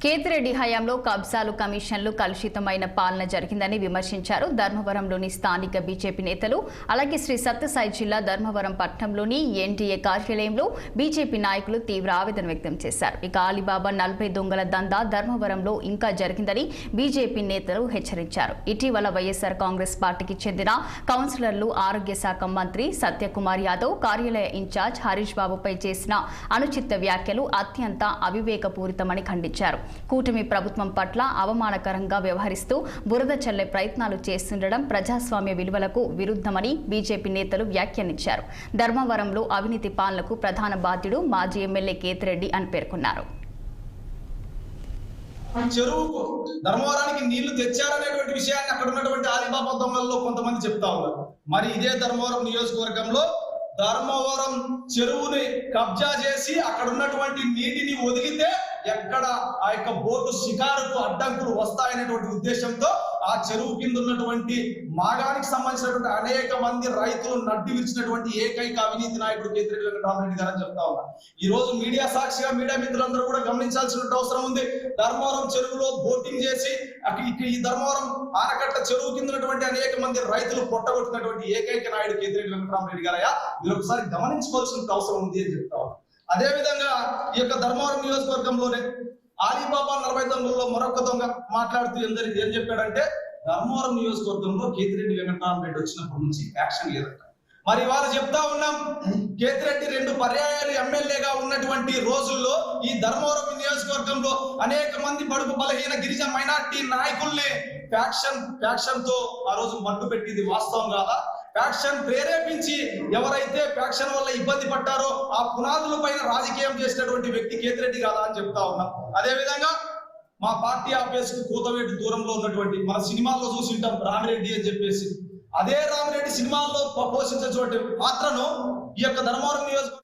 కేతిరెడ్డి హయాంలో కబ్జాలు కమిషన్లు కలుషితమైన పాలన జరిగిందని విమర్శించారు ధర్మవరంలోని స్థానిక బీజేపీ నేతలు. అలాగే శ్రీ సత్యసాయి జిల్లా ధర్మవరం పట్టణంలోని ఎన్డీఏ కార్యాలయంలో బీజేపీ నాయకులు తీవ్ర ఆవేదన వ్యక్తం చేశారు. ఇక అలీబాబా 40 దొంగల దందా ధర్మవరంలో ఇంకా జరిగిందని బీజేపీ నేతలు హెచ్చరించారు. ఇటీవల వైఎస్ఆర్ కాంగ్రెస్ పార్టీకి చెందిన కౌన్సిలర్లు ఆరోగ్య శాఖ మంత్రి సత్యకుమార్ యాదవ్ కార్యాలయ ఇన్ఛార్జ్ హరీష్ బాబుపై చేసిన అనుచిత వ్యాఖ్యలు అత్యంత అవివేకపూరితమని ఖండించారు. కూటమి ప్రభుత్వం పట్ల అవమానకరంగా వ్యవహరిస్తూ బురద చల్లే ప్రయత్నాలు చేస్తుండడం ప్రజాస్వామ్య విలువలకు విరుద్ధమని బీజేపీ నేతలు వ్యాఖ్యానించారు. ధర్మవరంలో అవినీతి పాలనకు ప్రధాన బాధ్యుడు మాజీ ఎమ్మెల్యే కేతిరెడ్డి అని పేర్కొన్నారు. చెరువుకు ధర్మవరానికి నీళ్లు తెచ్చారనేటువంటి విషయాన్ని అక్కడ ఉన్నటువంటి అలీబాబా దొంగల్లో కొంతమంది చెప్తా ఉన్నారు. మరి ఇదే ధర్మవరం నియోజకవర్గంలో ధర్మవరం చెరువుని కబ్జా చేసి అక్కడ ఉన్నటువంటి నీటిని వదిలితే ఎక్కడ ఆ యొక్క బోటు షికారుకు అడ్డంకులు వస్తాయనేటువంటి ఉద్దేశంతో ఆ చెరువు కింద ఉన్నటువంటి మాగానికి సంబంధించినటువంటి అనేక మంది రైతులు నడ్డి విరిచినటువంటి ఏకైక అవినీతి నాయకుడు కేతిరెడ్డి వెంకటరామరెడ్డి గారు అని చెప్తా ఉన్నా. ఈ రోజు మీడియా సాక్షిగా మీడియా మిత్రులందరూ కూడా గమనించాల్సిన అవసరం ఉంది. ధర్మవరం చెరువులో బోటింగ్ చేసి ఈ ధర్మవరం ఆనకట్ట చెరువు కింద ఉన్నటువంటి అనేక మంది రైతులు పొట్టగొట్టినటువంటి ఏకైక నాయుడు కేతిరెడ్డి వెంకటరామరెడ్డి గారయ్యా, మీరు ఒకసారి గమనించుకోవాల్సిన అవసరం ఉంది అని చెప్తా ఉన్నా. అదే విధంగా ఈ యొక్క ధర్మవరం నియోజకవర్గంలోనే అలీబాబా 40 దొంగల్లో మరొక దొంగ మాట్లాడుతూ ఏం చెప్పాడంటే, ధర్మవరం నియోజకవర్గంలో కేతిరెడ్డి వెంకటరామరెడ్డి వచ్చినప్పటి నుంచి యాక్షన్ లేదంట. మరి వారు చెప్తా ఉన్నాం, కేతిరెడ్డి 2 పర్యాయాలు ఎమ్మెల్యేగా ఉన్నటువంటి రోజుల్లో ఈ ధర్మవరం నియోజకవర్గంలో అనేక మంది బడుగు బలహీన గిరిజన మైనార్టీ నాయకుల్ని ఫ్యాక్షన్ తో ఆ రోజు మట్టు పెట్టింది వాస్తవం కాదా? ఫ్యాక్షన్ ప్రేరేపించి ఎవరైతే ఫ్యాక్షన్ వల్ల ఇబ్బంది పడ్డారో ఆ పునాదుల పైన రాజకీయం చేసినటువంటి వ్యక్తి కేతిరెడ్డి కాదా అని చెప్తా ఉన్నాం. అదే విధంగా మా పార్టీ ఆఫీస్ కు కూతవేటు దూరంలో ఉన్నటువంటి మన సినిమాల్లో చూసింటాం రామిరెడ్డి అని చెప్పేసి, అదే రామిరెడ్డి సినిమాల్లో పోషించేటువంటి పాత్రను ఈ యొక్క ధర్మవరం నియోజకవర్గం